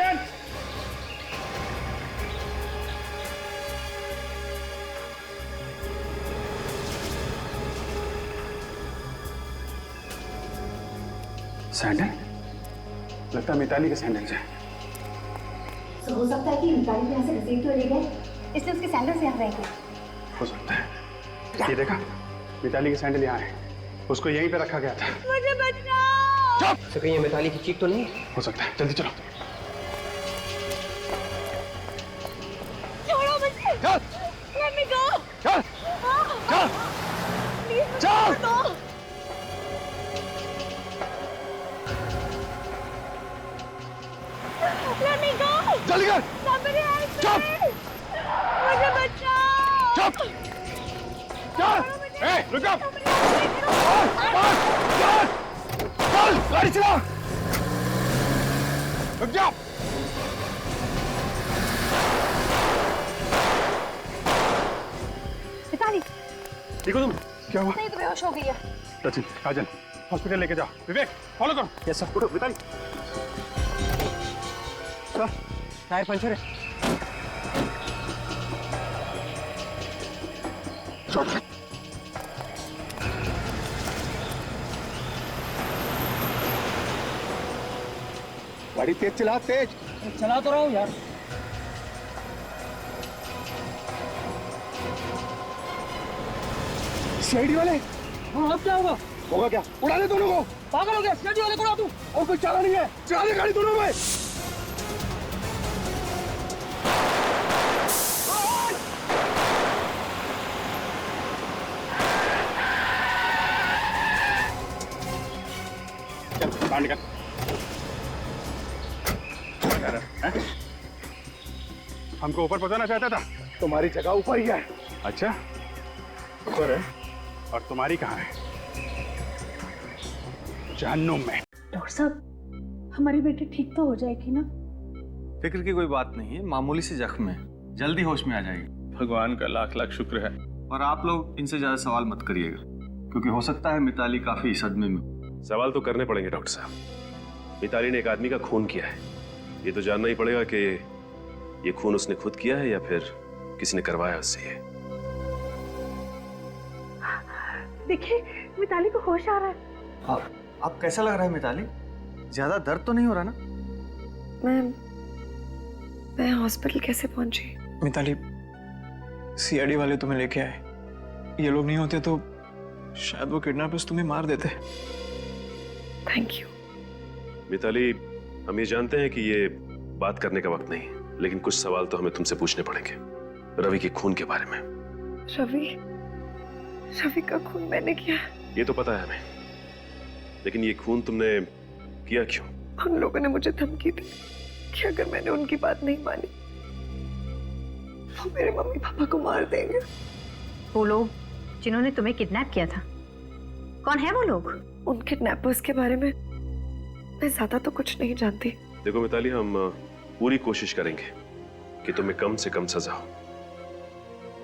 Attention. Sandal, लगता है मिताली के सैंडल से। तो हो सकता है कि मिताली को यहाँ से घसीटते हुए ले गए, इसलिए उसके सैंडल से यहाँ रह गए। हो सकता है। ये देखा, मिताली के सैंडल यहाँ है, उसको यहीं पे रखा गया था। मुझे बचाओ। चुप। कहीं ये मिताली की चीख तो नहीं? हो सकता है, जल्दी चलो। छोड़ो मुझे। चल। Let me go. चल। चल। Please मुझे चल। छोड़ दो। Let me go. जल्दी कर। Somebody help me. चुप। मुझे बचाओ। चुप। चल। ए, रुक जा। चल। चल, गाड़ी चला। रुक जाओ। मिताली, ठीक हो तुम? क्या हुआ? नहीं तो बेहोश हो गई है। सचिन, काजल, हॉस्पिटल लेके जाओ। विवेक, फॉलो करो। Yes sir. उठो, मिताली। सर, टायर पंचर है। गाड़ी तेज चला, तेज। चला तो रहा हूँ यार। सीआईडी वाले। हाँ, अब क्या होगा? होगा क्या? उड़ा दे दोनों को। पागल हो गया? सीआईडी वाले को उड़ा दूं? और कोई चाला नहीं है, चला दे गाड़ी दोनों में। चल, बाहर निकल। हमको ऊपर पहुंचाना चाहता था। तुम्हारी जगह ऊपर ही है। अच्छा, ऊपर है। और तुम्हारी कहाँ है? जहन्नुम में। डॉक्टर साहब, हमारी बेटी ठीक तो हो जाएगी ना? फिक्र की कोई बात नहीं है, मामूली सी जख्म है, जल्दी होश में आ जाएगी। भगवान का लाख लाख शुक्र है। और आप लोग इनसे ज्यादा सवाल मत करिएगा, क्योंकि हो सकता है मिताली काफी सदमे में। सवाल तो करने पड़ेंगे डॉक्टर साहब। मिताली ने एक आदमी का खून किया है, ये तो जानना ही पड़ेगा कि ये खून उसने खुद किया है या फिर किसी ने करवाया उससे। ये देखिए, मिताली को होश आ रहा है। आप कैसा लग रहा है मिताली? ज्यादा दर्द तो नहीं हो रहा ना? मैं हॉस्पिटल कैसे पहुंची? मिताली, सीआईडी वाले तुम्हें लेके आए। ये लोग नहीं होते तो शायद वो किडनैपर्स तुम्हें मार देते। Thank you. मिताली, हम ये जानते हैं कि ये बात करने का वक्त नहीं, लेकिन कुछ सवाल तो हमें तुमसे पूछने पड़ेंगे रवि के खून के बारे में। रवि का खून मैंने किया? ये तो पता है हमें, लेकिन ये खून तुमने किया क्यों? उन लोगों ने मुझे धमकी दी कि अगर मैंने उनकी बात नहीं मानी वो मेरे मम्मी पापा को मार देंगे। वो लोग जिन्होंने तुम्हें किडनैप किया था, कौन है वो लोग? उन किडनैपर्स के बारे में मैं ज्यादा तो कुछ नहीं जानती। देखो मिताली, हम पूरी कोशिश करेंगे कि तुम्हें कम से कम सजा हो,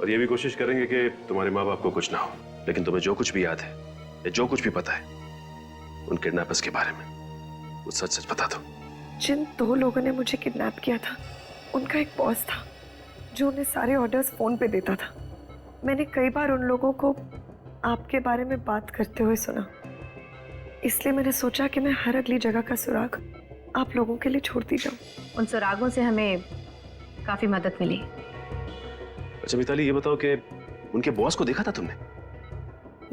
और ये भी कोशिश करेंगे कि तुम्हारे माँ बाप को कुछ ना हो। लेकिन तुम्हें जो कुछ भी याद है या जो कुछ भी पता है उन किडनैपर्स के बारे में, वो सच सच बता दो। जिन 2 लोगों ने मुझे किडनैप किया था, उनका एक बॉस था जो उन्हें सारे ऑर्डर्स फोन पे देता था। मैंने कई बार उन लोगों को आपके बारे में बात करते हुए सुना, इसलिए मैंने सोचा कि मैं हर अगली जगह का सुराग आप लोगों के लिए छोड़ती जाऊं। उन सुरागों से हमें काफी मदद मिली। अच्छा मिताली, ये बताओ कि उनके बॉस को देखा था तुमने?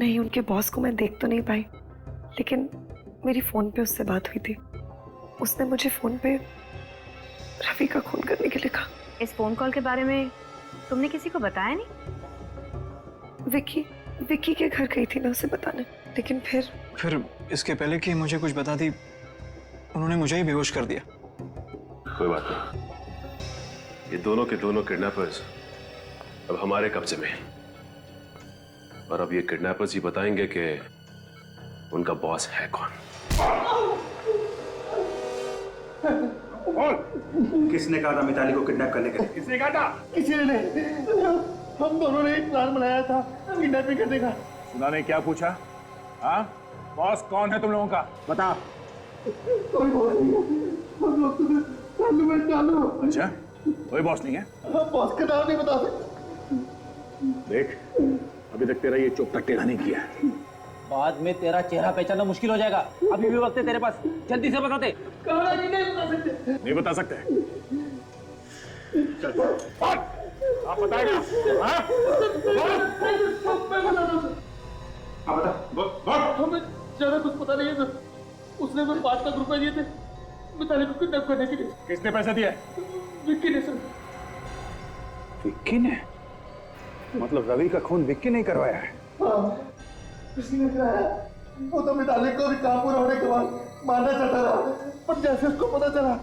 नहीं, उनके बॉस को मैं देख तो नहीं पाई, लेकिन मेरी फोन पे उससे बात हुई थी। उसने मुझे फोन पे रवि का खून करने के लिए कहा। इस फोन कॉल के बारे में तुमने किसी को बताया नहीं? विक्की के घर गई थी ना उसे बताने, लेकिन फिर इसके पहले कि मुझे कुछ बता दी, उन्होंने मुझे ही बेहोश कर दिया। कोई बात नहीं, ये दोनों के दोनों किडनैपर्स अब हमारे कब्जे में हैं, और अब ये किडनैपर्स ही बताएंगे कि उनका बॉस है कौन। किसने कहा था मिताली को किडनैप करने के लिए? किसने कहा था? किसी ने नहीं, हम दोनों ने एक प्लान बनाया था किडनैपिंग करने का। सुना ने क्या पूछा? हाँ, बॉस कौन है तुम लोगों का? बता। कोई बॉस नहीं है, हम लोग चालू है चालू। अच्छा, कोई बॉस नहीं है? बॉस का नाम नहीं बता सकते। देख, अभी तक तेरा ये चोपटा टेढ़ा नहीं किया है। बाद में तेरा चेहरा पहचानना मुश्किल हो जाएगा। अभी भी वक्त है तेरे पास, जल्दी से बताते। कहा नहीं बता सकते। नहीं बता सकते? चल, और आप बताएगा? हाँ? हाँ बता। बोल। हमें ज्यादा कुछ पता नहीं है सर। उसने तो 5 लाख रुपए दिए थे मिताली को किडनैप करने के लिए। किसने पैसे दिए? विक्की ने सर। विक्की ने? मतलब रवि का खून विक्की नहीं करवाया है? हाँ, किसी ने कराया। वो तो मिताली को भी काम पूरा होने के बाद मारना चाहता था, पर जैसे उसको पता चला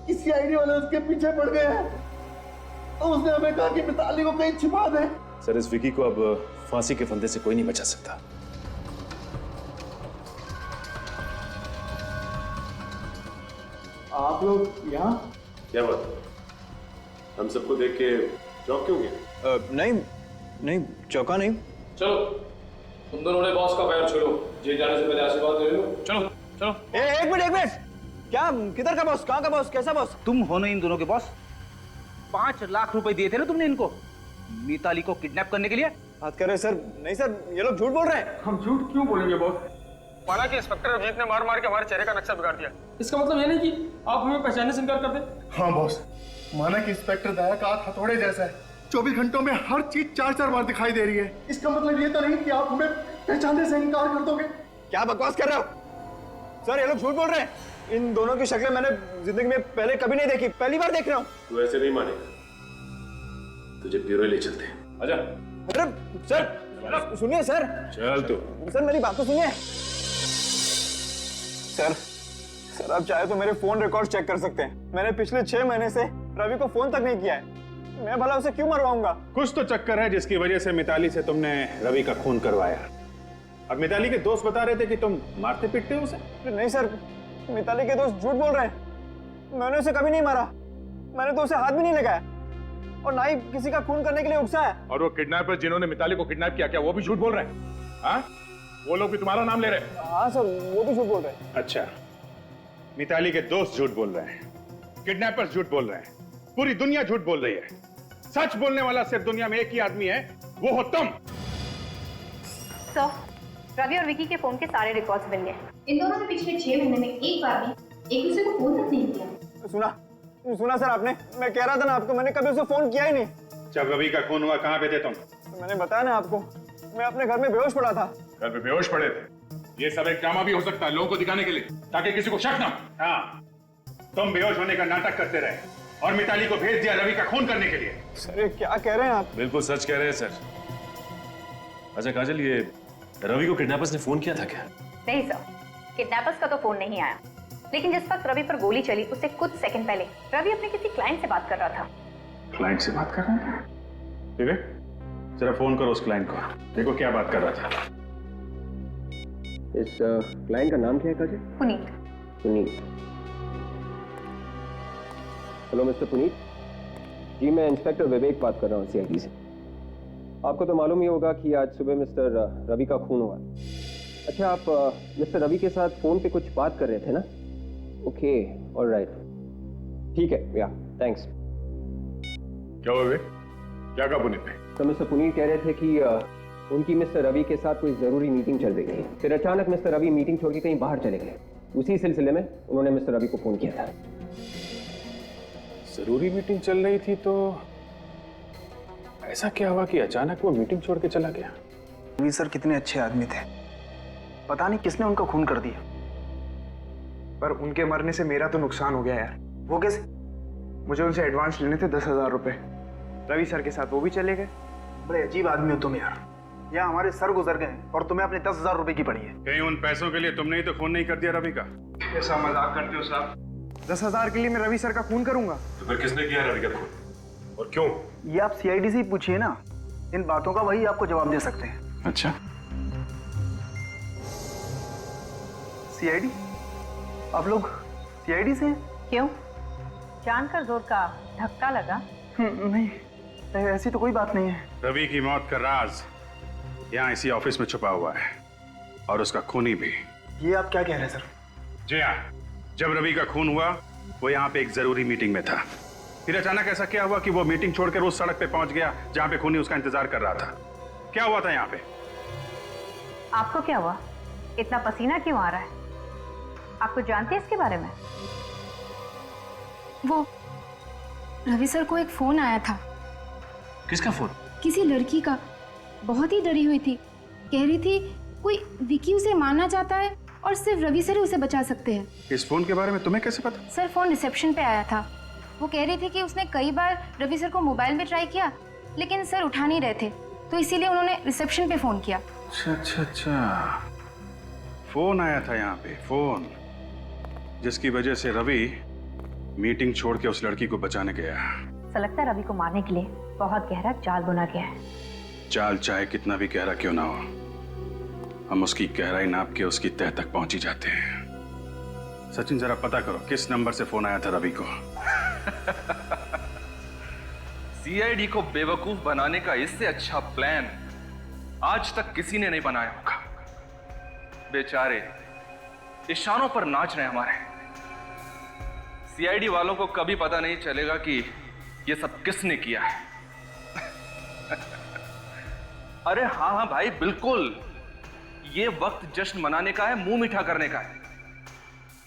कि सीआईडी वाले उसके पीछे पड़ गए हैं, तो उसने हमें कहा कि मिताली को कहीं छिपा दे। सर, इस विकी को अब फांसी के फंदे से कोई नहीं बचा सकता। आप लोग यहाँ? क्या बात? हम सबको देख के चौंक क्यों गए? नहीं चौका नहीं। चलो, तुम दोनों ने बॉस का पैर छोड़ो। जेल जाने से पहले आशीर्वाद ले लो। चलो चलो। एक मिनट। क्या, किधर का बॉस? कहाँ का बॉस? कैसा बॉस? तुम हो ना इन दोनों के बॉस। 5 लाख रुपए दिए थे ना तुमने इनको मिताली को किडनैप करने के लिए। बात कर रहे सर? नहीं सर, ये लोग झूठ बोल रहे हैं। हम झूठ क्यों बोलेंगे बॉस? माना कि इंस्पेक्टर अभिजीत ने मार मार के हमारे चेहरे का नक्शा बिगाड़ दिया। इसका मतलब ये नहीं कि आप हमें पहचानने से इनकार कर दे। हाँ बॉस, माना कि इंस्पेक्टर दया का हाथ हथौड़े जैसा है। 24 घंटों में हर चीज 4-4 बार दिखाई दे रही है। इसका मतलब ये तो नहीं कि आप हमें पहचानने से इनकार कर दोगे। क्या बकवास कर रहे हो सर? ये लोग झूठ बोल रहे हैं। इन दोनों की शक्लें मैंने जिंदगी में पहले कभी नहीं देखी, पहली बार देख रहा हूँ। तू ऐसे नहीं मानेगा, तुझे ब्यूरो ले चलते हैं। आजा। अरे सर, सुनिए सर। चल तू। सर मेरी बात तो सुनिए। सर आप चाहे तो मेरे फोन रिकॉर्ड चेक कर सकते हैं। मैंने पिछले 6 महीने से रवि को फोन तक नहीं किया है। मैं भला उसे क्यों मरवाऊंगा? कुछ तो चक्कर है जिसकी वजह से मिताली से तुमने रवि का खून करवाया। अब मिताली के दोस्त बता रहे थे कि तुम मारते पीटते हो उसे। नहीं सर, मिताली के दोस्त झूठ बोल रहे हैं। मैंने उसे कभी नहीं मारा। मैंने तो उसे हाथ भी नहीं लगाया और ना ही किसी का खून करने के लिए उकसाया। और वो किडनैपर जिन्होंने मिताली को किडनैप किया, क्या वो भी झूठ बोल रहे हैं? हाँ? वो लोग भी तुम्हारा नाम ले रहे हैं? हाँ सर, वो भी झूठ बोल रहे हैं। अच्छा, मिताली के दोस्त झूठ बोल रहे हैं, किडनैपर्स झूठ बोल रहे हैं, पूरी दुनिया झूठ बोल रही है। सच बोलने वाला सिर्फ दुनिया में एक ही आदमी है, वो हो तुम। सर, रवि और विकी के फोन के सारे रिकॉर्ड्स मिल गए। इन दोनों ने पिछले 6 महीने में एक बार भी एक दूसरे को फोन तक नहीं किया। सुना सर आपने? मैं कह रहा था ना आपको, मैंने कभी उसे फोन किया ही नहीं। जब रवि का खून हुआ कहाँ पे थे तुम? मैंने बताया ना आपको, मैं अपने घर में बेहोश पड़ा था। घर पे बेहोश पड़े थे? ये सब एक ड्रामा भी हो सकता है लोगों को दिखाने के लिए, ताकि किसी को शक ना हो। हाँ, तुम बेहोश होने का नाटक करते रहे और मिताली को भेज दिया रवि का खून करने के लिए। सर ये क्या कह रहे हैं आप? बिल्कुल सच कह रहे हैं सर। अच्छा काजल, ये रवि को किडनैपर्स ने फोन किया था क्या? नहीं सर, किडनैपर्स का तो फोन नहीं आया, लेकिन जिस वक्त रवि पर गोली चली उससे कुछ सेकंड पहले रवि अपने किसी क्लाइंट से बात कर रहा था। क्लाइंट से बात कर रहा था? विवेक, जरा फोन करो उस क्लाइंट को, देखो क्या बात कर रहा था। इस क्लाइंट का नाम क्या है काजल? पुनीत। हेलो मिस्टर पुनीत जी, मैं इंस्पेक्टर विवेक बात कर रहा हूँ सीआईडी से। आपको तो मालूम ही होगा कि आज सुबह मिस्टर रवि का खून हुआ। अच्छा, आप मिस्टर रवि के साथ फोन पे कुछ बात कर रहे थे ना? ओके, ऑलराइट, ठीक है, या थैंक्स। क्या हुआ विवेक? क्या कहा पुनीत ने? तो मिस्टर पुनीत कह रहे थे कि उनकी मिस्टर रवि के साथ कोई जरूरी मीटिंग चल रही थी, फिर अचानक मिस्टर रवि मीटिंग छोड़ के कहीं बाहर चले गए। उसी सिलसिले में उन्होंने मिस्टर रवि को फोन किया था। जरूरी मीटिंग चल रही थी तो ऐसा क्या हुआ कि अचानक वो मीटिंग छोड़ के चला गया? रवि सर कितने अच्छे आदमी थे, पता नहीं किसने उनका खून कर दिया। पर उनके मरने से मेरा तो नुकसान हो गया यार। वो कैसे? मुझे उनसे एडवांस लेने थे 10,000 रुपए। रवि सर के साथ वो भी चले गए। बड़े अजीब आदमी हो तुम यार। यहाँ हमारे सर गुजर गए और तुम्हें अपने 10,000 रुपए की पड़ी है। कहीं उन पैसों के लिए तुमने ही तो खून नहीं कर दिया रवि का? ऐसा मजाक करते हो साहब? 10,000 के लिए मैं रवि सर का खून करूंगा? तो फिर किसने किया रवि का खून और क्यों? ये आप सीआईडी से ही पूछिए ना, इन बातों का वही आपको जवाब दे सकते हैं। अच्छा, सीआईडी? आप लोग सीआईडी से? क्यों? जानकर जोर का धक्का लगा? नहीं, ऐसी तो कोई बात नहीं है। रवि की मौत का राज यहाँ इसी ऑफिस में छुपा हुआ है और उसका खूनी भी। ये आप क्या कह रहे हैं सर? जी हाँ, जब रवि का खून हुआ वो यहाँ पे एक जरूरी मीटिंग में था। फिर अचानक ऐसा क्या हुआ कि वो मीटिंग छोड़कर उस सड़क पे पहुंच गया जहां पे खूनी उसका इंतजार कर रहा था? क्या हुआ था यहाँ पे? आपको क्या हुआ? इतना पसीना क्यों आ रहा है? आपको जानते हैं इसके बारे में? वो रवि सर को एक फोन आया था। किसका फोन? किसी लड़की का। बहुत ही डरी हुई थी, कह रही थी कोई विकी उसे मारना चाहता है और सिर्फ रवि सर ही उसे बचा सकते हैं। इस फोन के बारे में तुम्हें कैसे पता? सर फोन रिसेप्शन पे आया था। वो कह रही थी कि उसने कई बार रवि सर को मोबाइल में ट्राई किया लेकिन सर उठा नहीं रहे थे, तो इसीलिए उन्होंने रिसेप्शन पे फोन किया। अच्छा, फोन आया था यहाँ पे, फोन जिसकी वजह से रवि मीटिंग छोड़ के उस लड़की को बचाने गया। ऐसा लगता है रवि को मारने के लिए बहुत गहरा जाल बुना गया है। जाल चाहे कितना भी गहरा क्यों ना हो, हम उसकी गहराई नाप के उसकी तह तक पहुंच ही जाते हैं। सचिन, जरा पता करो किस नंबर से फोन आया था रवि को। सीआईडी को बेवकूफ बनाने का इससे अच्छा प्लान आज तक किसी ने नहीं बनाया होगा। बेचारे इशारों पर नाच रहे हमारे। सीआईडी वालों को कभी पता नहीं चलेगा कि ये सब किसने किया है। अरे हाँ हाँ भाई, बिल्कुल, ये वक्त जश्न मनाने का है, मुंह मीठा करने का है।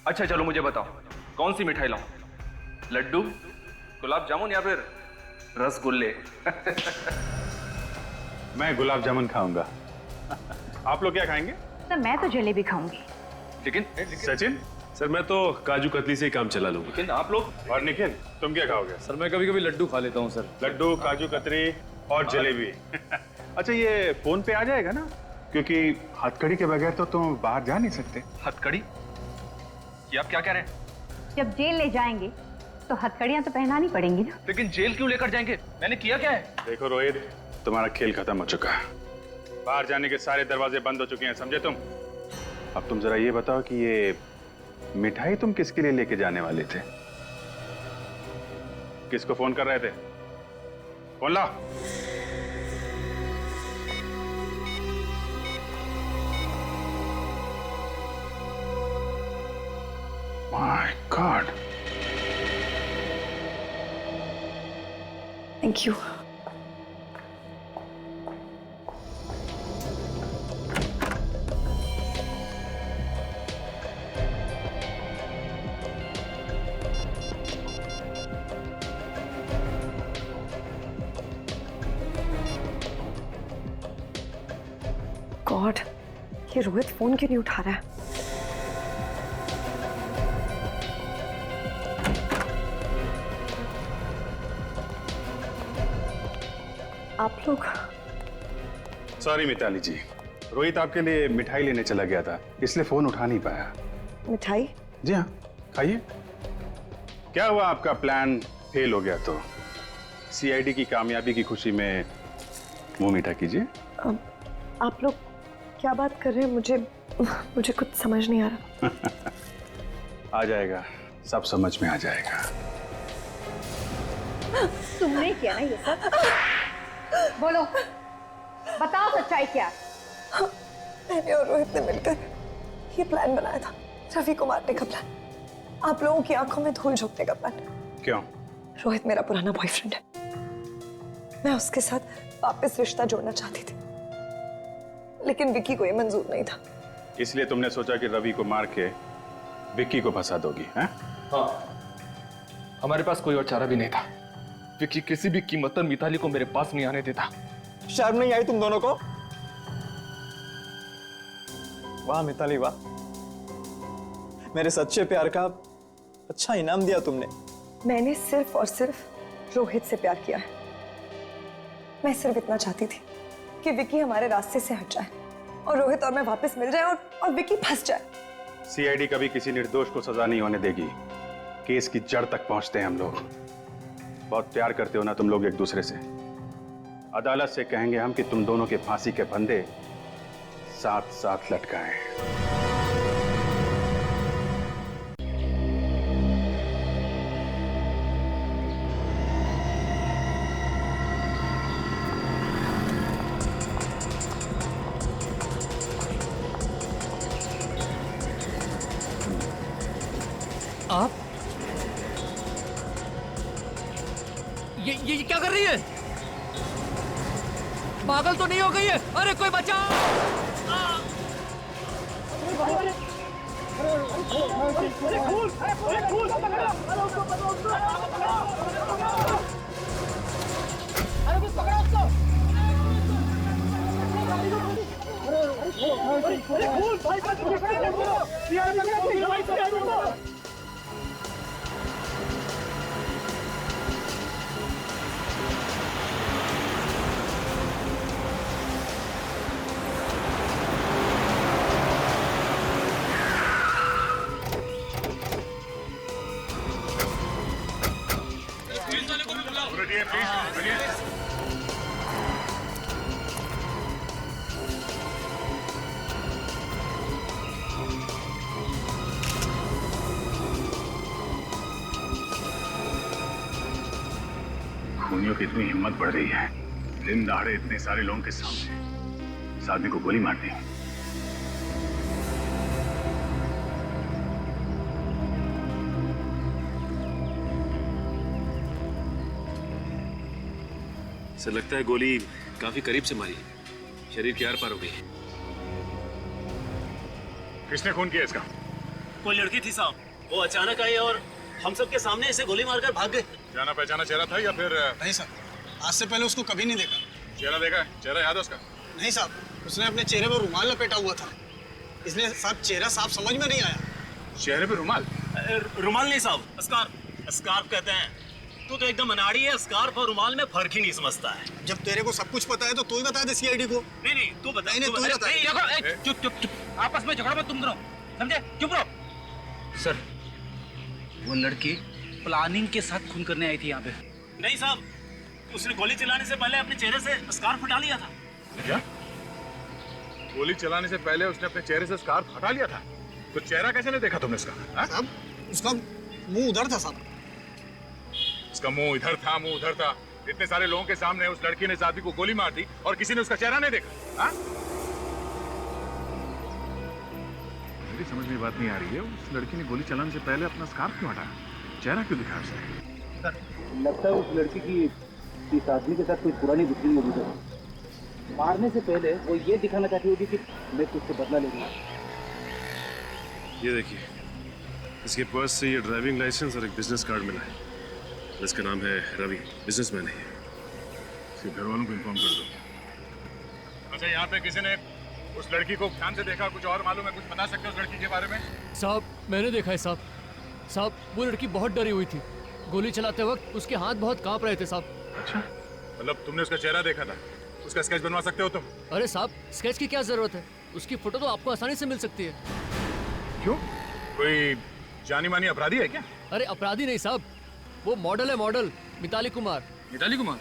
अच्छा चलो मुझे बताओ, कौन सी मिठाई लाऊं? लड्डू, गुलाब जामुन या फिर रसगुल्ले? मैं गुलाब जामुन खाऊंगा। आप लोग क्या खाएंगे? सर मैं तो जलेबी खाऊंगी। लेकिन सचिन सर, मैं तो काजू कतली से ही काम चला लूंगा। लेकिन आप लोग? और निखिल, तुम क्या खाओगे? सर मैं कभी कभी लड्डू खा लेता हूँ सर। लड्डू, काजू कतरी और जलेबी। अच्छा, ये फोन पे आ जाएगा ना? क्योंकि हथकड़ी के बगैर तो तुम बाहर जा नहीं सकते। हथकड़ी? ये आप क्या कह रहे हैं? जब जेल ले जाएंगे तो हथकड़ियां तो पहनानी पड़ेंगी ना। लेकिन जेल क्यों लेकर जाएंगे? मैंने किया क्या है? देखो रोहित, तुम्हारा खेल खत्म हो चुका है। बाहर जाने के सारे दरवाजे बंद हो चुके हैं, समझे तुम? अब तुम जरा ये बताओ कि ये मिठाई तुम किसके लिए लेके जाने वाले थे? किसको फोन कर रहे थे? फोन ला। My God. Thank you. God, ये रोहित फोन क्यों नहीं उठा रहा है? आप लोग? सॉरी मिताली जी, रोहित आपके लिए मिठाई लेने चला गया था, इसलिए फोन उठा नहीं पाया। मिठाई? जी हाँ, खाइए। क्या हुआ, आपका प्लान फेल हो गया तो सीआईडी की कामयाबी की खुशी में मुंह मीठा कीजिए। आप लोग क्या बात कर रहे हैं? मुझे कुछ समझ नहीं आ रहा। आ जाएगा, सब समझ में आ जाएगा। तुमने किया ना ये सब? बोलो, बताओ सच्चाई क्या? मैंने और रोहित ने मिलकर ये प्लान बनाया था, रवि को मारने का प्लान, आप लोगों की आंखों में धूल झोंकने का प्लान। क्यों? रोहित मेरा पुराना बॉयफ्रेंड है, मैं उसके साथ वापस रिश्ता जोड़ना चाहती थी, लेकिन विक्की को ये मंजूर नहीं था। इसलिए तुमने सोचा कि रवि को मार के विक्की को फंसा दोगी, हैं? हाँ, हमारे पास कोई और चारा भी नहीं था। विक्की किसी भी कीमत पर मिताली को मेरे पास नहीं आने देता। शर्म नहीं आई तुम दोनों को? वाह मिताली वाह, मेरे सच्चे प्यार का अच्छा इनाम दिया तुमने। मैंने सिर्फ और सिर्फ रोहित से प्यार किया है। मैं सिर्फ इतना चाहती थी कि विक्की हमारे रास्ते से हट जाए और रोहित और मैं वापस मिल जाए और विक्की फंस जाए। सीआईडी कभी किसी निर्दोष को सजा नहीं होने देगी। केस की जड़ तक पहुंचते हैं हम लोग। बहुत प्यार करते हो ना तुम लोग एक दूसरे से। अदालत से कहेंगे हम कि तुम दोनों के फांसी के फंदे साथ साथ लटकाएं। ये क्या कर रही है? पागल तो नहीं हो गई है? अरे कोई बचाओ! खूनियों की इतनी हिम्मत बढ़ रही है, दिन दहाड़े इतने सारे लोगों के सामने इस आदमी को गोली मार दी। सर लगता है गोली काफी करीब से मारी, शरीर के आर पार हो गई। किसने खून किया इसका? कोई लड़की थी साहब, वो अचानक आई और हम सबके सामने इसे गोली मारकर भाग गए। जाना पहचाना चेहरा था या फिर? नहीं सर, आज से पहले उसको कभी नहीं देखा। चेहरा देखा है? चेहरा याद है उसका? नहीं साहब, उसने अपने चेहरे पर रुमाल लपेटा हुआ था, इसलिए साहब चेहरा साफ समझ में नहीं आया। चेहरे पे रुमाल? रुमाल नहीं साहब, स्कार्फ। स्कार्फ कहते हैं। तू तो एकदम अनाड़ी है, स्कार्फ और रुमाल में फर्क ही नहीं समझता है। जब तेरे को सब कुछ पता है तो तू ही बता दे सीआईडी को। नहीं तू बता। नहीं तू ही बता। चुप चुप चुप, आपस में झगड़ा मत तुम दोनों, समझे? चुप रहो। सर, वो लड़की प्लानिंग के साथ खून करने आई थी यहाँ पे। नहीं साहब, उसने गोली चलाने से पहले अपने चेहरे से स्कार्फ हटा लिया था। क्या? गोली चलाने से पहले उसने अपने चेहरे से स्कार्फ हटा लिया था? तो चेहरा कैसे नहीं देखा तुमने उसका? साहब, उसका मुंह उधर था साहब। उसका मुंह इधर था, मुंह उधर था। इतने सारे लोगों के सामने उस लड़की ने इस आदमी को गोली मार दी और किसी ने उसका चेहरा नहीं देखा? हाँ? मेरी समझ में बात नहीं आ रही है, उस लड़की ने गोली चलाने से पहले अपना स्कार्फ क्यों हटाया? चेहरा क्यों दिखाया उसने? लगता है उस लड़की की इस आदमी के साथ कोई पुरानी दुश्मनी होगी सर। मारने से पहले वो ये दिखाना चाहती होगी कि मैं तुझसे बदला ले रही हूँ। ये देखिए, इसके पर्स से ये ड्राइविंग लाइसेंस और एक बिजनेस कार्ड मिला है। इसका नाम है रवि, बिजनेसमैन है। इसके घर वालों को इन्फॉर्म कर दो। अच्छा, यहाँ पे किसी ने उस लड़की को ध्यान से देखा? कुछ और मालूम है? कुछ बता सकते हो उस लड़की के बारे में? साहब, मैंने देखा है साहब। साहब, वो लड़की बहुत डरी हुई थी। गोली चलाते वक्त उसके हाथ बहुत कांप रहे थे साहब। अच्छा, मतलब तुमने उसका चेहरा देखा था? उसका स्केच बनवा सकते हो तुम? अरे साहब, स्केच की क्या जरूरत है? उसकी फोटो तो आपको आसानी से मिल सकती है। क्यों? कोई जानी मानी अपराधी है क्या? अरे अपराधी नहीं साहब, वो मॉडल है, मॉडल मिताली कुमार। मिताली कुमार?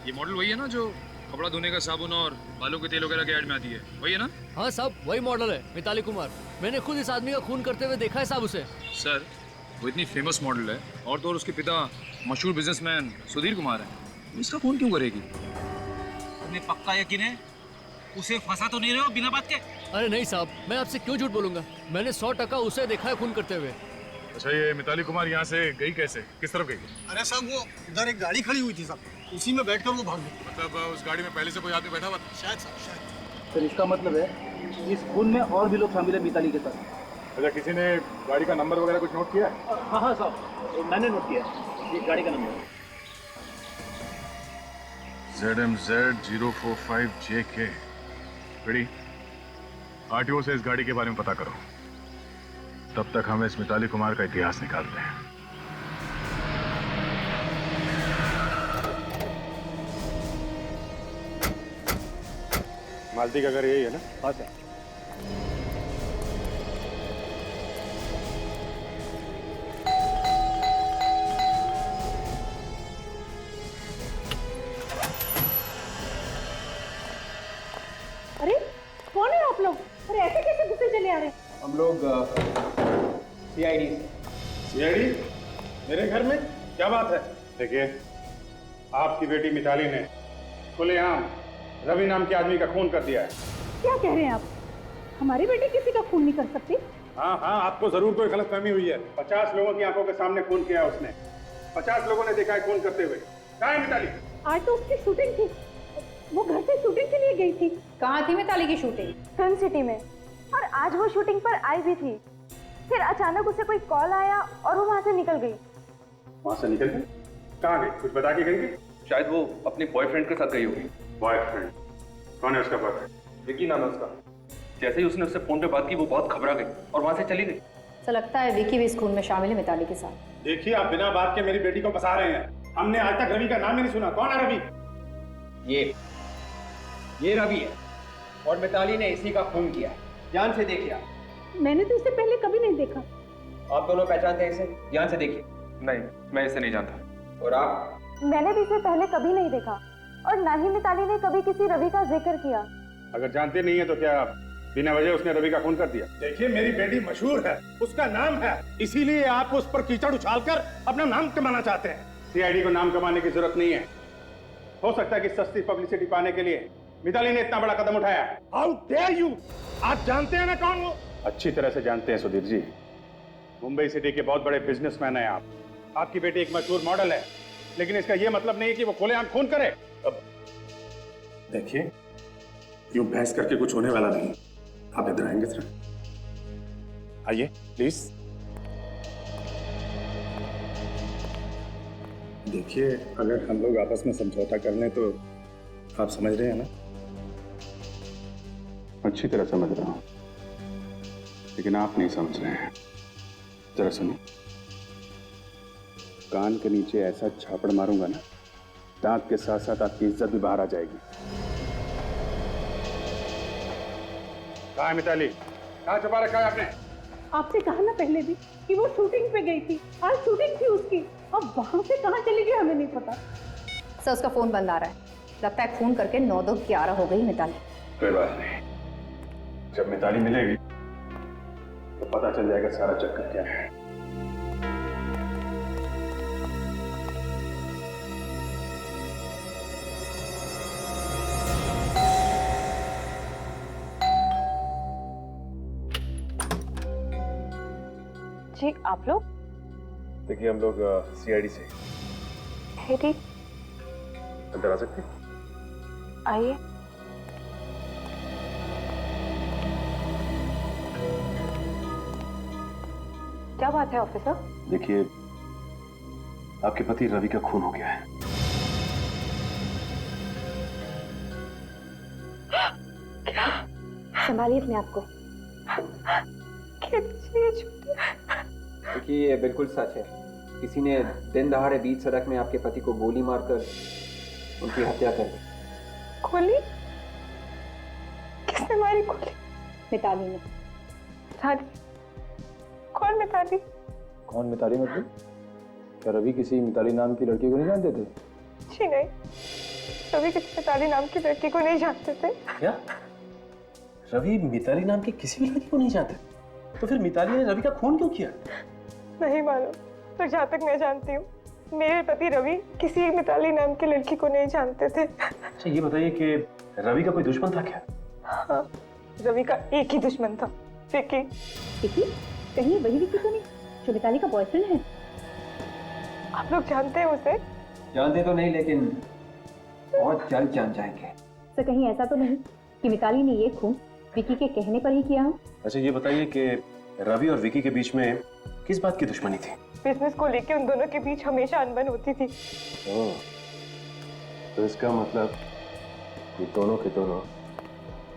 ये मॉडल वही है ना जो कपड़ा धोने का साबुन और बालों के तेल वगैरह के ऐड में आती है, वही है ना? हाँ साहब, वही मॉडल है, मिताली कुमार। मैंने खुद इस आदमी का खून करते हुए देखा है साहब उसे। सर, वो इतनी फेमस मॉडल है और तो और उसके पिता मशहूर बिजनेसमैन सुधीर कुमार है, इसका खून क्यों करेगी? तुम्हें पक्का यकीन है? उसे फंसा तो नहीं रहे हो बिना बात के? अरे नहीं साहब, मैं आपसे क्यों झूठ बोलूंगा? मैंने 100% उसे देखा है खून करते हुए। अच्छा, ये मिताली कुमार यहाँ से गई कैसे? किस तरफ गई? अरे साहब, वो उधर एक गाड़ी खड़ी हुई थी साहब, उसी में बैठकर वो भाग गई। मतलब उस गाड़ी में पहले से कोई आदमी बैठा हुआ था? शायद साहब, शायद। सर, इसका मतलब है इस खून में और भी लोग शामिल है मिताली के साथ। अच्छा, किसी ने गाड़ी का नंबर वगैरह कुछ नोट किया? हाँ साहब, मैंने नोट किया ये गाड़ी का नंबर। ZMZ 045JK। बेटी, आरटीओ से इस गाड़ी के बारे में पता करो। तब तक हम इस मिताली कुमार का इतिहास निकालते हैं। मालती का घर यही है ना? हाँ सर। अरे कौन है आप लोग? अरे ऐसे कैसे घुसे चले आ रहे? हम लोग CID। CID? मेरे घर में? क्या बात है? देखिए, आपकी बेटी मिताली ने खुलेआम रवि नाम के आदमी का खून कर दिया है। क्या कह रहे हैं आप? हमारी बेटी किसी का खून नहीं कर सकती। हाँ हाँ, आपको जरूर कोई गलतफहमी हुई है। 50 लोगों की आंखों के सामने खून किया उसने। 50 लोगों ने देखा है खून करते हुए। कहाँ है मिताली? आज तो उसकी शूटिंग थी, वो घर से शूटिंग के लिए गई थी। कहाँ थी मिताली की शूटिंग? फिल्म सिटी में, और आज वो शूटिंग पर आई भी थी। फिर अचानक उसे कोई कॉल आया और वो वहां से निकल गई। वहां से निकल गई? कहाँ गई? कुछ बता के गई थी? शायद वो अपने बॉयफ्रेंड के साथ गई होगी। बॉयफ्रेंड? कौन है उसका बॉयफ्रेंड? विकी नाम है उसका। जैसे ही उसने उससे फोन पे बात की वो बहुत घबरा गई और वहां से चली गई। ऐसा लगता है विकी भी इस खून में शामिल है मिताली के साथ। देखिए, आप बिना बात के मेरी बेटी को फंसा रहे हैं। हमने आज तक रवि का नाम ही नहीं सुना। कौन है रवि? ये रवि है और मिताली ने इसी का खून किया है। ध्यान से देखिए आप। मैंने तो इसे पहले कभी नहीं देखा। आप दोनों पहचानते हैं इसे? ध्यान से देखिए। नहीं, मैं इसे नहीं जानता। और आप? मैंने भी इसे पहले कभी नहीं देखा और ना ही मिताली ने कभी किसी रवि का जिक्र किया। अगर जानते नहीं है तो क्या बिना वजह उसने रवि का खून कर दिया? देखिए, मेरी बेटी मशहूर है, उसका नाम है, इसीलिए आप उस पर कीचड़ उछालकर अपना नाम कमाना चाहते हैं। सीआईडी को नाम कमाने की जरूरत नहीं है। हो सकता है कि सस्ती पब्लिसिटी पाने के लिए मिताली ने इतना बड़ा कदम उठाया। How dare you! आप जानते हैं ना कौन वो? अच्छी तरह से जानते हैं सुधीर जी। मुंबई सिटी के बहुत बड़े बिजनेसमैन हैं आप। आपकी बेटी एक मशहूर मॉडल है, लेकिन इसका यह मतलब नहीं है कि वो खुलेआम खून करे। अब देखिए, यूं बहस करके कुछ होने वाला नहीं। आप इधर आएंगे सर? आइए प्लीज। देखिए, अगर हम लोग आपस में समझौता कर लें तो आप समझ रहे हैं ना? अच्छी तरह समझ रहा हूं, लेकिन आप नहीं समझ रहे हैं। जरा सुनिए, कान के नीचे ऐसा झापड़ मारूंगा ना, दांत के साथ साथ आपकी इज्जत भी बाहर आ जाएगी। कहाँ है मिताली? कहाँ छुपा रखा है आपने? आपसे कहा ना पहले भी कि वो शूटिंग पे गई थी। आज शूटिंग थी उसकी, अब वहां से कहाँ चली गई हमें नहीं पता। सर, उसका फोन बंद आ रहा है। लगता है खून करके 9-2-11 हो गई मिताली। कोई बात नहीं, जब मिताली मिलेगी तो पता चल जाएगा सारा चक्कर क्या है। जी, आप लोग? देखिए, हम लोग सीआईडी से। हेरी, अंदर आ सकते? आइए। क्या बात है ऑफिसर? देखिए, आपके पति रवि का खून हो गया है। क्या? संभालिए अपने आप को। देखिए, ये बिल्कुल सच है। किसी ने दिन दहाड़े बीच सड़क में आपके पति को गोली मारकर उनकी हत्या कर दी। गोली? किसने मारी गोली? मिताली ने। मिताली? कौन मिताली? कौन मिताली मतलब? क्या रवि किसी मिताली नाम की लड़की को नहीं जानते थे? जी नहीं, रवि किसी मिताली नाम की लड़की को नहीं जानते थे। क्या? रवि मिताली नाम की किसी भी लड़की को नहीं जानते? तो फिर मिताली ने रवि का खून क्यों किया? नहीं मालूम, तो जहाँ तक मैं जानती हूँ मेरे पति रवि किसी मिताली नाम की लड़की को नहीं जानते थे। अच्छा, ये बताइए कि रवि का कोई दुश्मन था क्या? हाँ, रवि का एक ही दुश्मन था, विकी। विकी? कहीं वही विकी तो नहीं जो मिताली का बॉयफ्रेंड है? आप लोग जानते हैं उसे? जानते तो नहीं, लेकिन बहुत जल्द जान जाएंगे। सर, कहीं ऐसा तो नहीं कि मिताली ने ये खून विकी के कहने पर ही किया हो? अच्छा, ये बताइए कि रवि और विकी के बीच में किस बात की दुश्मनी थी? बिजनेस को लेके उन दोनों के बीच हमेशा अनबन होती थी। ओह, तो इसका मतलब ये दोनों के दोनों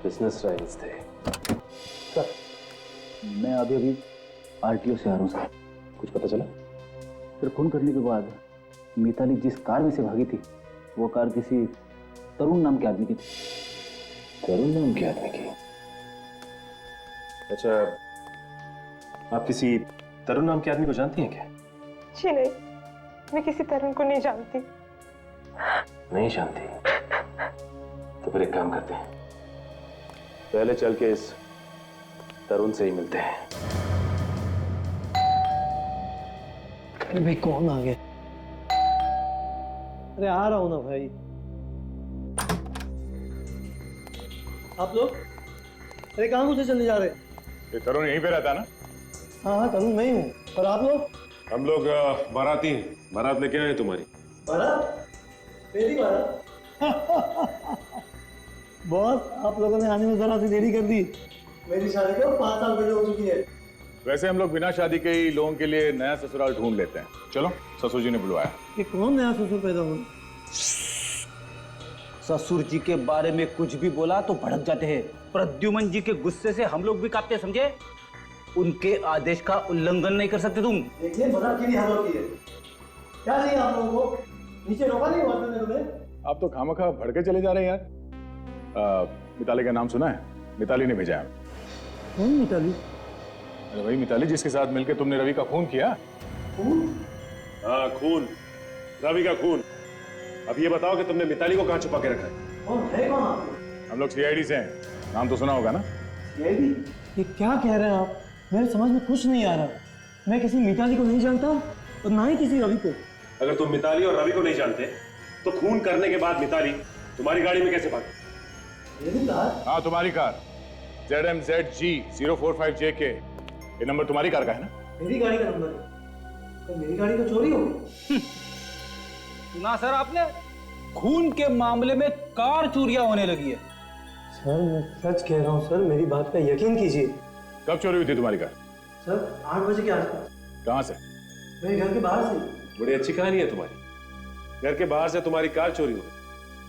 बिजनेस राइवल्स थे। सर, मैं अभी आरटीओ से आ रहा हूँ सर। कुछ पता चला? फिर खून करने के बाद मिताली जिस कार में से भागी थी, वो कार किसी तरुण नाम के आदमी की थी। तरुण नाम के आदमी की? अच्छा, आप किसी तरुण नाम के आदमी को जानती हैं क्या? जी नहीं, मैं किसी तरुण को नहीं जानती। नहीं जानती? तो फिर एक काम करते हैं, पहले चल के इस तरुण से ही मिलते हैं। अरे भाई, कौन आ गया? अरे आ रहा हूं ना भाई। आप लोग? अरे कहाँ घुसे चले जा रहे? ये तरुण यहीं पे रहता है ना? हाँ हाँ, तरुण मैं ही हूँ। और आप लोग? हम लोग बाराती हैं। बारात लेके आए तुम्हारी। बारात? पहली बार? बॉस, आप लोगों ने आने में जरा सी देरी कर दी। मेरी शादी को 5 साल पहले हो चुकी है। वैसे हम लोग बिना शादी के ही लोगों के लिए नया ससुराल ढूंढ लेते हैं। चलो, ससुर जी ने बुलवाया। ये कौन नया ससुर पैदा हुआ? ससुर जी के बारे में कुछ भी बोला तो भड़क जाते हैं। प्रद्युमन जी के गुस्से से हम लोग भी कांपते, समझे? उनके आदेश का उल्लंघन नहीं कर सकते तुम। देखिए, मजाक की हालत की है। क्या चाहिए आप लोगों को? नीचे रोका नहीं हुआ था तुम्हें? आप तो खामखा भड़के चले जा रहे हैं यार। मिताली का नाम सुना है? मिताली ने भेजा है। कौन मिताली? अरे वही मिताली जिसके साथ मिलकर तुमने रवि का खून किया। खून? हाँ, खून, रवि का खून। अब ये बताओ कि तुमने मिताली को कहाँ छुपा के रखा है? कौन है? कौन आप? हम लोग सीआईडी से हैं, नाम तो सुना होगा ना? सीआईडी? ये क्या कह रहे हैं आप? मेरे समझ में कुछ नहीं आ रहा। मैं किसी मिताली को नहीं जानता और ना ही किसी रवि को। अगर तुम मिताली और रवि को नहीं जानते तो खून करने के बाद मिताली तुम्हारी गाड़ी में कैसे भागी? मेरी कार? हाँ, तुम्हारी कार ZMZG045JK। ये नंबर तुम्हारी कार का है ना? मेरी गाड़ी का नंबर है। तो मेरी गाड़ी तो चोरी हो गई। सुना सर आपने? खून के मामले में कार चोरियां होने लगी है। सर, मैं सच कह रहा हूँ सर, मेरी बात पे यकीन कीजिए। कब चोरी हुई थी तुम्हारी कार? सर, 8 बजे के आसपास। कहाँ से? मेरे घर के बाहर से। बड़ी अच्छी कहानी है तुम्हारी। घर के बाहर से तुम्हारी कार चोरी हुई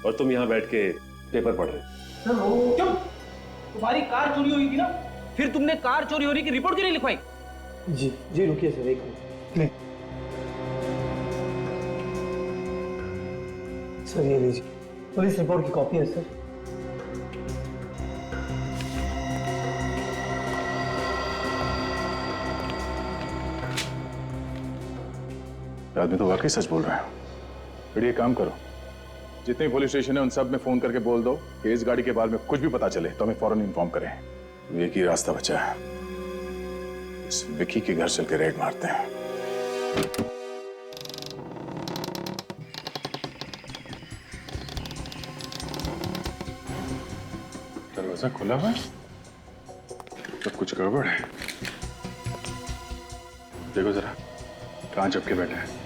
और तुम यहाँ बैठ के पेपर पढ़ रहे हो। सर, वो चुप! तुम्हारी कार चोरी हुई थी ना, फिर तुमने कार चोरी होने की रिपोर्ट क्यों नहीं लिखवाई? जी रुकिए सर, एक मिनट। सर, ये लीजिए, पुलिस रिपोर्ट की कॉपी है सर। आदमी तो वाकई सच बोल रहा है। फिर ये काम करो, जितने पुलिस स्टेशन है उन सब में फोन करके बोल दो कि इस गाड़ी के बारे में कुछ भी पता चले तो हमें फौरन इन्फॉर्म करें। एक ही रास्ता बचा है, इस विकी के घर चल के रेड मारते हैं। दरवाजा खुला हुआ है तो कुछ गड़बड़ है। देखो जरा, कहां चपके बैठे हैं।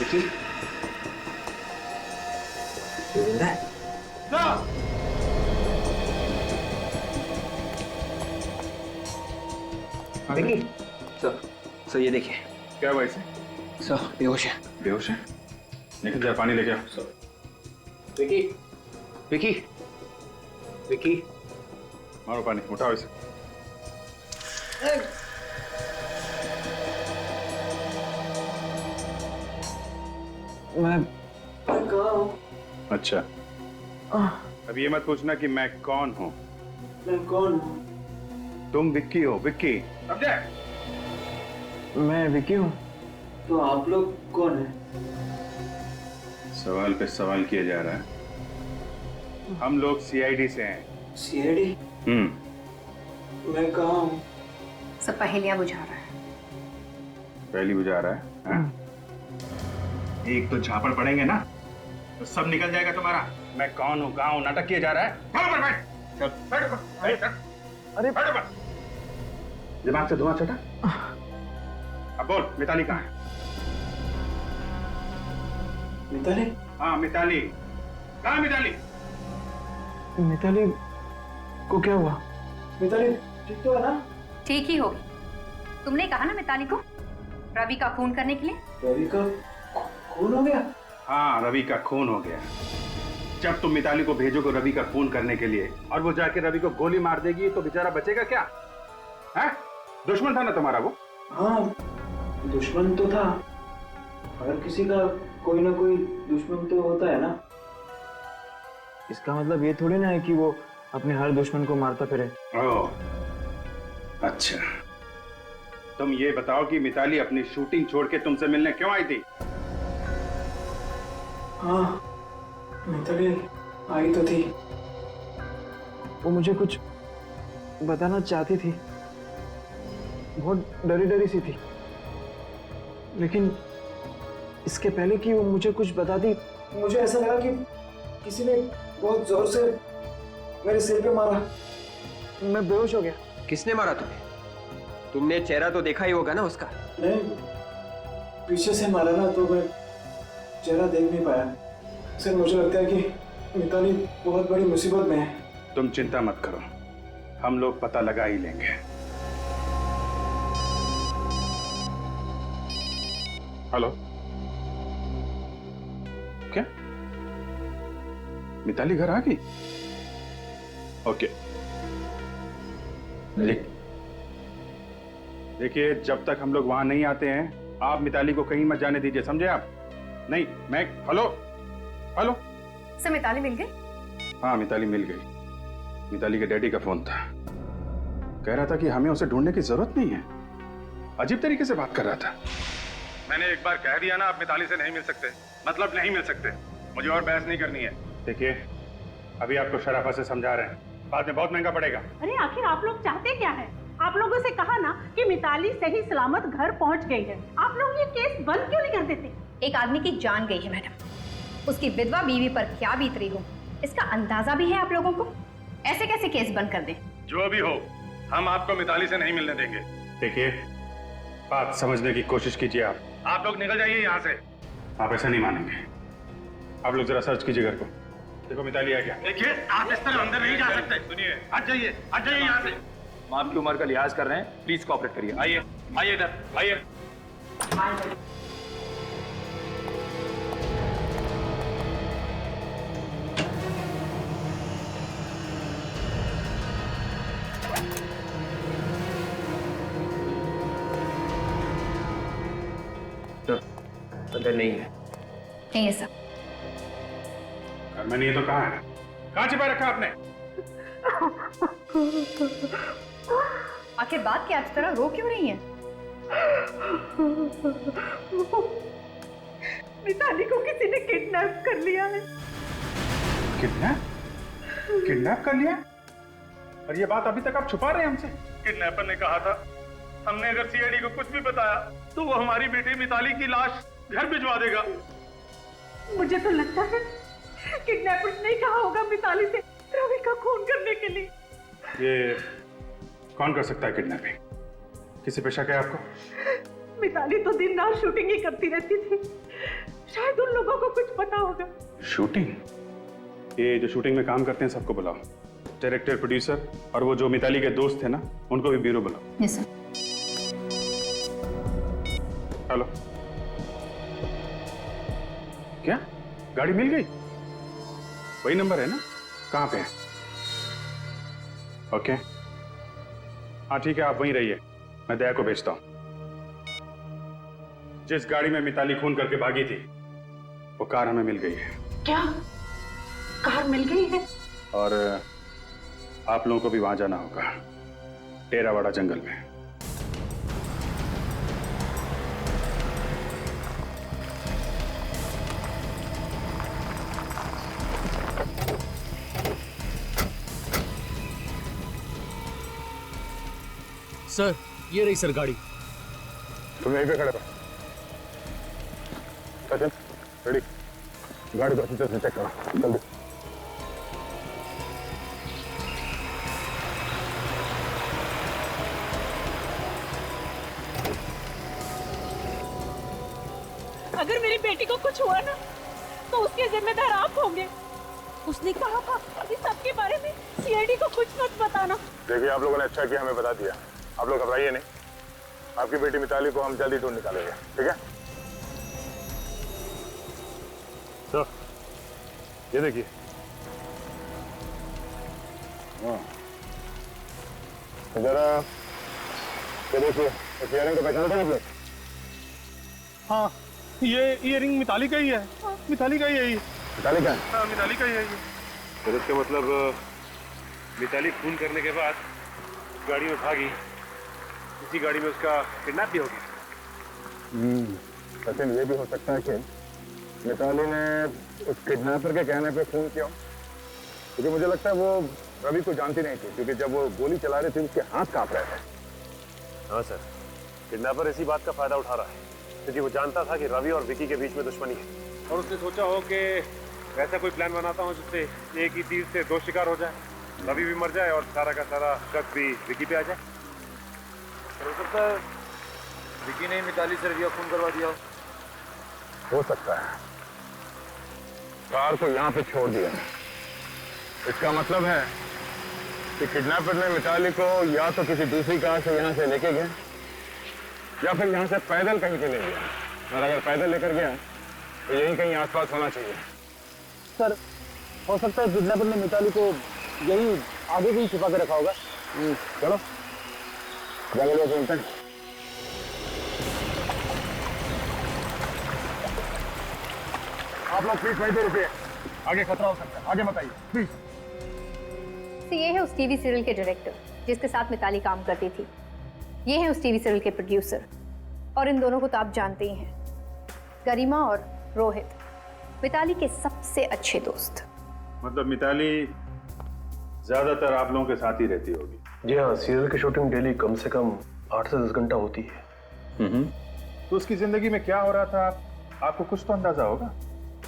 विकी, सर ये देखिए। क्या भाई से? सर, बेहोश है। बेहोश है? निकल जा, पानी लेके आओ। विकी, विकी, विकी, मारो पानी, उठाओ इसे। मैं कहाँ हूँ? अच्छा, अब ये मत पूछना कि मैं कौन हूँ। मैं कौन हूँ? तुम विक्की हो, विक्की। समझे? मैं विकी हूँ। तो आप लोग कौन हैं? सवाल पे सवाल किया जा रहा है। हम लोग सीआईडी से हैं। सीआईडी? मैं कहाँ हूँ? सब पहेलियां बुझा रहा है। पहली बुझा रहा है, हाँ? एक तो झापड़ पड़ेंगे ना तो सब निकल जाएगा तुम्हारा। मैं कौन हूँ, कहाँ हूँ, नाटक किया जा रहा है। चल, बैठ ऊपर, बैठ। अरे बैठ ऊपर। दिमाग से धुआं छटा। अब बोल, मिताली कहाँ है? मिताली? हाँ, मिताली कहाँ है? मिताली मिताली को क्या हुआ? मिताली ठीक तो है ना? ठीक ही होगी। तुमने कहा ना मिताली को रवि का खून करने के लिए। रवि का खून हो गया? हाँ, रवि का खून हो गया। जब तुम मिताली को भेजोगे रवि का खून करने के लिए और वो जाके रवि को गोली मार देगी तो बेचारा बचेगा क्या? है? दुश्मन था ना तुम्हारा वो? हाँ, दुश्मन तो था। हर किसी का कोई ना कोई दुश्मन तो होता है ना। इसका मतलब ये थोड़ी ना है कि वो अपने हर दुश्मन को मारता फिरे। ओह, अच्छा। तुम ये बताओ कि मिताली अपनी शूटिंग छोड़ के तुमसे मिलने क्यों आई थी? हाँ, मिताली आई तो थी। वो मुझे कुछ बताना चाहती थी। बहुत डरी डरी सी थी। लेकिन इसके पहले कि वो मुझे कुछ बताती, मुझे ऐसा लगा कि किसी ने बहुत जोर से मेरे सिर पे मारा, मैं बेहोश हो गया। किसने मारा तुम्हें? तुमने चेहरा तो देखा ही होगा ना उसका। नहीं, पीछे से मारा ना, तो मैं चेहरा देख नहीं पाया। सर मुझे लगता है कि मिताली बहुत बड़ी मुसीबत में है। तुम चिंता मत करो, हम लोग पता लगा ही लेंगे। हेलो, क्या मिताली घर आ गई? ओके, देखिए जब तक हम लोग वहां नहीं आते हैं आप मिताली को कहीं मत जाने दीजिए, समझे आप? नहीं, मैं हेलो हेलो सर मिताली मिल गई? हाँ मिताली मिल गई। मिताली के डैडी का फोन था, कह रहा था कि हमें उसे ढूंढने की जरूरत नहीं है। अजीब तरीके से बात कर रहा था। मैंने एक बार कह दिया ना आप मिताली से नहीं मिल सकते, मतलब नहीं मिल सकते। मुझे और बहस नहीं करनी है। देखिए अभी आपको शराफत से समझा रहे हैं, बाद में बहुत महंगा पड़ेगा। अरे आखिर आप लोग चाहते क्या है? आप लोगों से कहा ना कि मिताली सही सलामत घर पहुंच गई है। आप लोग ये केस बंद क्यों नहीं कर देते? एक आदमी की जान गई है मैडम, उसकी विधवा बीवी पर क्या बीत रही हो इसका अंदाजा भी है आप लोगों को। ऐसे कैसे केस बंद कर दें? जो भी हो, हम आपको मिताली से नहीं मिलने देंगे। देखिए बात समझने की कोशिश कीजिए। आप लोग निकल जाइए यहाँ से। आप ऐसा नहीं मानेंगे। आप लोग जरा सर्च कीजिए घर को, देखो मिताली है क्या। देखिए आप इस तरह अंदर नहीं जा सकते। सुनिए, हट जाइए यहाँ से। हम आपकी उम्र का लिहाज कर रहे हैं, प्लीज कोऑपरेट करिए। आइए आइए इधर आइए। अंदर नहीं है। नहीं है सर। घर में नहीं है तो कहाँ है? कहाँ छिपा रखा आपने? आखिर बात क्या इस तरह रो क्यों रही है? मिताली को किसी ने किडनैप कर लिया है। किडनैप? किडनैप कर लिया? और ये बात अभी तक आप छुपा रहे हैं हमसे? किडनैपर ने कहा था हमने अगर सीआईडी को कुछ भी बताया तो वो हमारी बेटी मिताली की लाश घर भिजवा देगा। मुझे तो लगता है किडनैपर्स ने कहा होगा मिताली से रवि का खून करने के लिए। ये कौन कर सकता है किडनैपिंग? किसी पे शक है आपको? मिताली तो दिन रात शूटिंग ही करती रहती थी, शायद उन लोगों को कुछ पता होगा। शूटिंग? ये जो शूटिंग में काम करते हैं सबको बुलाओ, डायरेक्टर, प्रोड्यूसर और वो जो मिताली के दोस्त थे ना उनको भी ब्यूरो बुलाओ। Yes sir. हेलो, क्या गाड़ी मिल गई? वही नंबर है ना? कहाँ पे है? ओके, हाँ ठीक है, आप वहीं रहिए, मैं दया को भेजता हूं। जिस गाड़ी में मिताली खून करके भागी थी वो कार हमें मिल गई है। क्या कार मिल गई है? और आप लोगों को भी वहां जाना होगा, टेरावाड़ा जंगल में। सर ये रही सर गाड़ी। तुम यहीं पे खड़े रहो। सचिन, रेडी? गाड़ी को अच्छी तरह से चेक करो, जल्दी। अगर मेरी बेटी को कुछ हुआ ना तो उसके जिम्मेदार आप होंगे। उसने कहा था इस सब के बारे में सीआईडी को कुछ मत बताना। देखिए आप लोगों ने अच्छा किया हमें बता दिया। आप लोग घबराइए नहीं, आपकी बेटी मिताली को हम जल्दी ढूंढ निकालेंगे, ठीक है? तो ये देखिए, जरा ये देखिए, इस इयररिंग को पहचानते हैं आप लोग? हाँ, ये इयररिंग मिताली का ही है। मिताली का ही है ये। मिताली का? हाँ, मिताली का ही है ये। तो इसका मतलब मिताली खून करने के बाद गाड़ी में भागी, इसी गाड़ी में उसका किडनैप भी हो गया। सचिन, ये भी हो सकता है कि मिताली ने उस किडनैपर के कहने पे खून किया, क्योंकि मुझे लगता है वो रवि को जानती नहीं थी, क्योंकि जब वो गोली चला रही थी उसके हाथ कांप रहे थे। हाँ सर, किडनैपर इसी बात का फायदा उठा रहा है, क्योंकि वो जानता था कि रवि और विकी के बीच में दुश्मनी है, और उसने सोचा हो कि वैसा कोई प्लान बनाता हूँ जिससे एक ही तीर से दो शिकार हो जाए, रवि भी मर जाए और सारा का सारा शक भी विकी पे आ जाए। हो सकता है विकी ने मिताली से रवि का खून करवा दिया हो सकता है। कार को यहाँ पे छोड़ दिया, इसका मतलब है कि किडनैपर ने मिताली को या तो किसी दूसरी कार से यहाँ से लेके गए या फिर यहाँ से पैदल कहीं पे ले गया, और अगर पैदल लेकर गया तो यहीं कहीं आसपास होना चाहिए। सर हो सकता है किडनैपर ने मिताली को यही आगे भी छुपा के रखा होगा। चलो जंगल में चलते हैं। आप लोग प्लीज वहीं पे रुकिए, आगे खतरा हो सकता है, आगे बताइए प्लीज। तो ये है उस टीवी सीरियल के डायरेक्टर जिसके साथ मिताली काम करती थी, ये है उस टीवी सीरियल के प्रोड्यूसर, और इन दोनों को तो आप जानते ही हैं, गरिमा और रोहित, मिताली के सबसे अच्छे दोस्त। मतलब मिताली ज्यादातर आप लोगों के साथ ही रहती होगी? जी हाँ, सीरियल की शूटिंग डेली कम से कम 8 से 10 घंटा होती है। तो उसकी जिंदगी में क्या हो रहा था आपको कुछ तो अंदाजा होगा?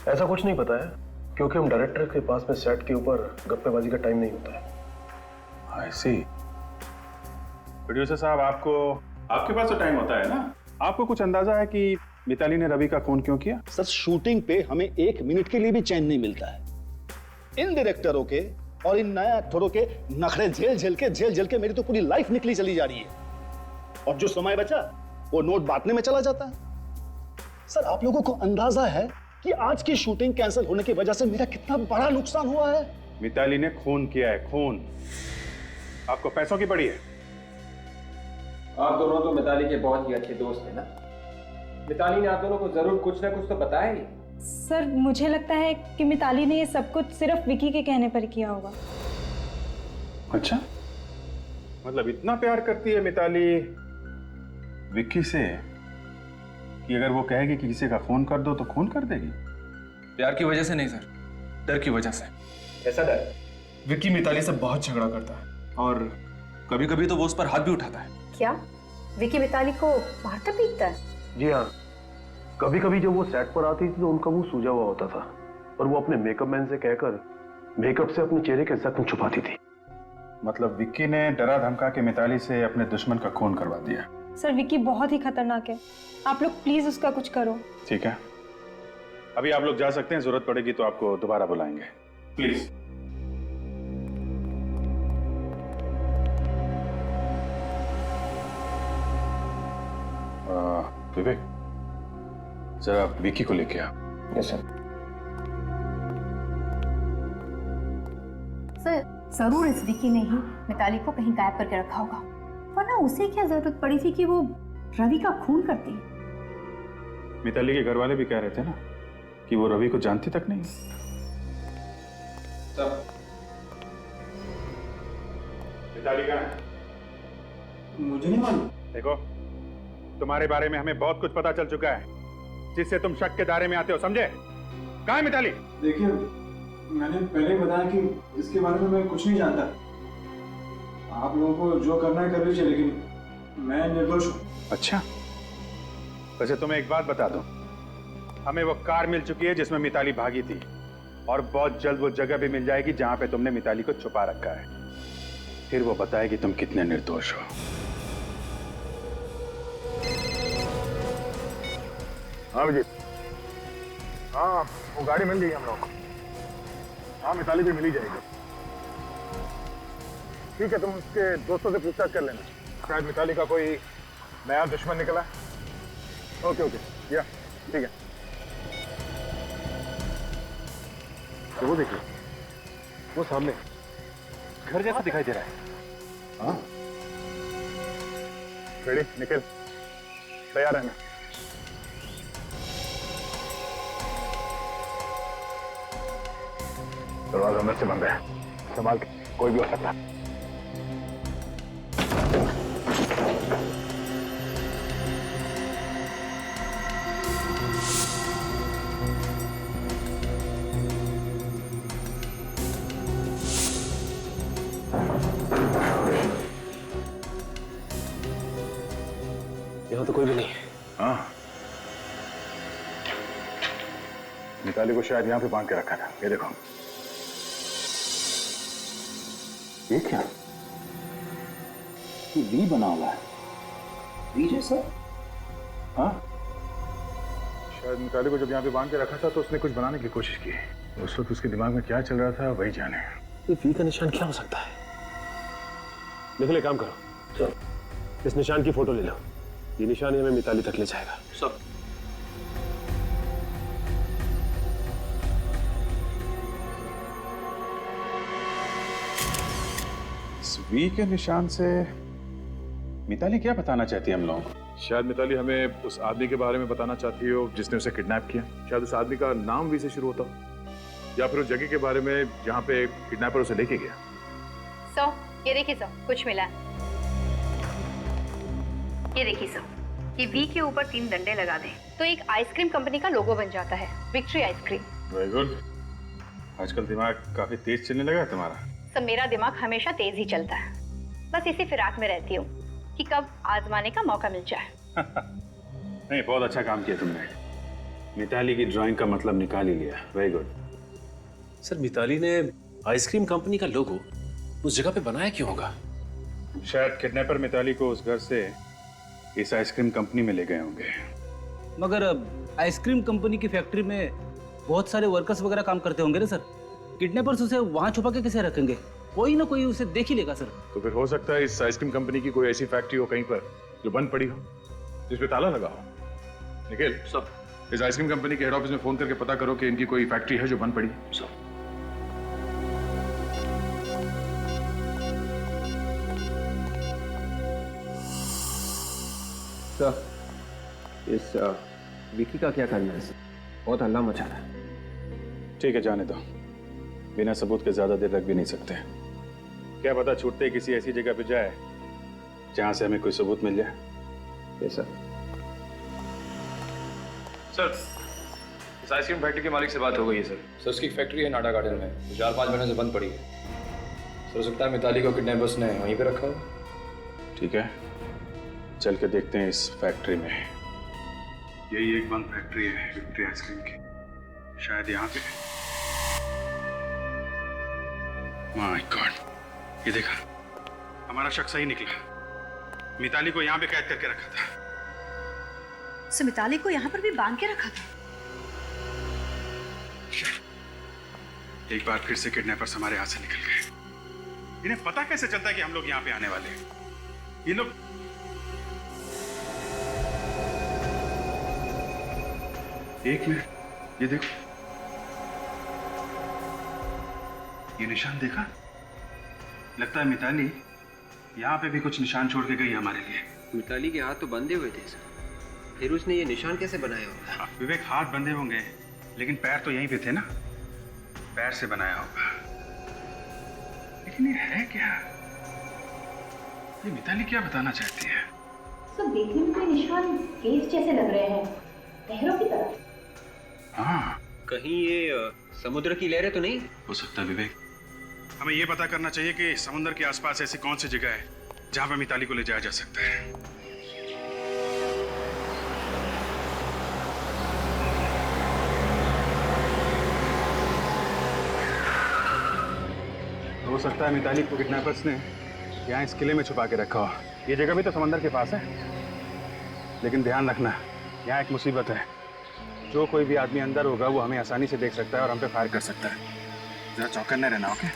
ऐसा कुछ नहीं पता है, क्योंकि हम डायरेक्टर के पास में सेट के ऊपर गप्पेबाजी का टाइम नहीं होता है। I see। प्रोड्यूसर साहब, आपके पास तो टाइम होता है ना? आपको कुछ अंदाजा है कि मिताली ने रवि का खून क्यों किया? सर शूटिंग पे हमें 1 मिनट के लिए भी चैन नहीं मिलता है। इन डायरेक्टरों के और इन नए एक्टरों के नखरे झेल झेल के मेरी तो पूरी लाइफ निकली चली जा रही है, और जो समय बचा वो नोट बांटने में चला जाता है। सर आप लोगों को अंदाजा है कि आज की शूटिंग कैंसिल होने की वजह से मेरा कितना बड़ा नुकसान हुआ है? मिताली ने खून किया है, खून। आपको पैसों की पड़ी है? आप दोनों तो मिताली के बहुत ही अच्छे दोस्त हैं ना? मिताली ने आप दोनों को जरूर कुछ ना कुछ तो बताया ही। सर मुझे लगता है कि मिताली ने ये सब कुछ सिर्फ विकी के कहने पर किया होगा। अच्छा, मतलब इतना प्यार करती है मिताली विक्की से कि अगर वो कहेगी कि किसी का खून कर दो तो खून कर देगी? प्यार की वजह से नहीं सर, डर की वजह से। ऐसा डर? विक्की मिताली से बहुत झगड़ा करता है और कभी कभी तो वो उस पर हाथ भी उठाता है। क्या विकी मिताली को मारता पीटता है? जी हाँ, कभी कभी जब वो सेट पर आती थी तो उनका मुंह सूजा हुआ होता था और वो अपने मेकअप मैन से कहकर मेकअप से अपने चेहरे के जख्म छुपाती थी। मतलब विक्की ने डरा धमका के मिताली से अपने दुश्मन का खून करवा दिया। सर विकी बहुत ही खतरनाक है, आप लोग प्लीज उसका कुछ करो। ठीक है, अभी आप लोग जा सकते हैं, जरूरत पड़ेगी तो आपको दोबारा बुलाएंगे, प्लीज। विवेक, जरा विकी को लेके आ। Yes sir. सर जरूर इस विकी ने ही मिताली को कहीं गायब करके रखा होगा, वरना उसे क्या जरूरत पड़ी थी कि वो रवि का खून करती? मिताली के घर वाले भी कह रहे थे ना कि वो रवि को जानती तक नहीं। सब मिताली कहाँ है? मुझे नहीं मालूम। देखो, तुम्हारे बारे में हमें बहुत कुछ पता चल चुका है जिससे तुम शक के दायरे में आते हो, समझे? कहाँ है मिताली? देखिए, मैंने पहले बताया कि इसके बारे में मैं कुछ नहीं जानता। आप लोगों को जो करना है कर लीजिए, लेकिन मैं निर्दोष हूँ। अच्छा, वैसे तुम्हें एक बात बता दूं, हमें वो कार मिल चुकी है जिसमें मिताली भागी थी, और बहुत जल्द वो जगह भी मिल जाएगी जहां पे तुमने मिताली को छुपा रखा है। फिर वो बताएगी तुम कितने निर्दोष हो। हाँ विजय, हाँ वो गाड़ी मिल गई हम लोग को। हाँ मिताली भी मिल ही जाएगी। ठीक है, तुम उसके दोस्तों से पूछताछ कर लेना, शायद मिताली का कोई नया दुश्मन निकला। ओके ओके, या ठीक है। तो वो देखिए, वो सामने घर जैसा दिखाई दे रहा है। हाँ रेडी, निकल, तैयार रहना। दरवाजा अंदर से बंद है, संभाल के, कोई भी हो सकता है। यहाँ तो कोई भी नहीं है। हाँ, मिताली को शायद यहाँ पे बांध के रखा था। ये देखो, ये क्या? ये वी बना हुआ है, वी जैसा। हाँ, शायद मिताली को जब यहाँ पे बांध के रखा था तो उसने कुछ बनाने की कोशिश की। उस वक्त उसके दिमाग में क्या चल रहा था वही जाने। ये वी का निशान क्या हो सकता है? निकले, काम करो, चलो इस निशान की फोटो ले लो। ये निशान ही हमें मिताली तक ले जाएगा। सब इस वी के निशान से मिताली क्या बताना चाहती है हम लोगों को? शायद मिताली हमें उस आदमी के बारे में बताना चाहती हो जिसने उसे किडनैप किया। शायद उस आदमी का नाम वी से शुरू होता हो, या फिर उस जगह के बारे में जहाँ पे किडनैपर उसे लेके गया। सो ये देखिए सर, कुछ मिला। ये देखिए सर, ये वी के ऊपर 3 डंडे लगा दें तो एक आइसक्रीम कंपनी का लोगो बन जाता है, विक्ट्री आइसक्रीम। Very good. आजकल दिमाग काफी तेज चलने लगा है तुम्हारा। सर मेरा दिमाग हमेशा तेज ही चलता है, बस इसी फिराक में रहती हूँ कि कब आजमाने का मौका मिल जाए। नहीं, बहुत अच्छा काम किया तुमने। मिताली की ड्राइंग का मतलब निकाल ही लिया। Very good. सर मिताली ने आइसक्रीम कंपनी का लोगो उस जगह पे बनाया क्यों होगा? शायद किडनैपर मिताली को उस घर से इस आइसक्रीम कंपनी में ले गए होंगे। मगर आइसक्रीम कंपनी की फैक्ट्री में बहुत सारे वर्कर्स वगैरह काम करते होंगे ना सर। किडनैपर्स उसे वहां छुपा के कैसे रखेंगे? कोई ना कोई उसे देख ही लेगा सर। तो फिर हो सकता है इस आइसक्रीम कंपनी की कोई ऐसी फैक्ट्री हो कहीं पर जो बंद पड़ी हो, जिस पे ताला लगा हो। निखिल, सब इस आइसक्रीम कंपनी के हेड ऑफिस में फोन करके पता करो कि इनकी कोई फैक्ट्री है जो बंद पड़ी है। सब सर, इस विकी का क्या करना है? बहुत हल्ला मचा रहा है। ठीक है, जाने दो। बिना सबूत के ज्यादा देर रख भी नहीं सकते। क्या पता छूटते ही किसी ऐसी जगह पे जाए जहां से हमें कोई सबूत मिल जाए। Yes sir. सर, इस आइसक्रीम फैक्ट्री के मालिक से बात हो गई है सर। सर उसकी फैक्ट्री है नाडा गार्डन में, तो 4-5 महीने से बंद पड़ी है। सर हो सकता है मिताली को किडनैपर्स ने वहीं पे रखा हो। ठीक है, चल के देखते हैं इस फैक्ट्री में। यही एक बंद फैक्ट्री है विक्ट्री आइसक्रीम की, शायद यहाँ पे। माय गॉड, ये देखा, हमारा शक सही निकला। मिताली को यहाँ पे कैद करके रखा था। सो मिताली को यहाँ पर भी बांध के रखा था। एक बार फिर से किडनैपर्स हमारे हाथ से निकल गए। इन्हें पता कैसे चलता है कि हम लोग यहाँ पे आने वाले हैं? ये लोग एक मिनट, ये देखो, ये निशान देखा? लगता है मिताली यहाँ पे भी कुछ निशान छोड़ के गई है हमारे लिए। मिताली के हाथ तो बंधे हुए थे सर, फिर उसने ये निशान कैसे बनाया होगा? विवेक, हाथ बंधे होंगे लेकिन पैर तो यहीं पे थे ना, पैर से बनाया होगा। लेकिन ये है क्या? ये मिताली क्या बताना चाहती है? सर देखने में कोई निशान केस जैसे लग रहे हैं, लहरों की तरह। हाँ, कहीं ये समुद्र की लहरें तो नहीं हो सकता है विवेक। हमें ये पता करना चाहिए कि समुद्र के आसपास ऐसी कौन सी जगह है जहां पर मिताली को ले जाया जा सकता है। हो सकता है मिताली को किडनैपर्स ने यहाँ इस किले में छुपा के रखा हो। ये जगह भी तो समंदर के पास है, लेकिन ध्यान रखना, यहाँ एक मुसीबत है। जो कोई भी आदमी अंदर होगा वो हमें आसानी से देख सकता है और हम पे फायर कर सकता है। जरा चौकन्ने रहना, ओके?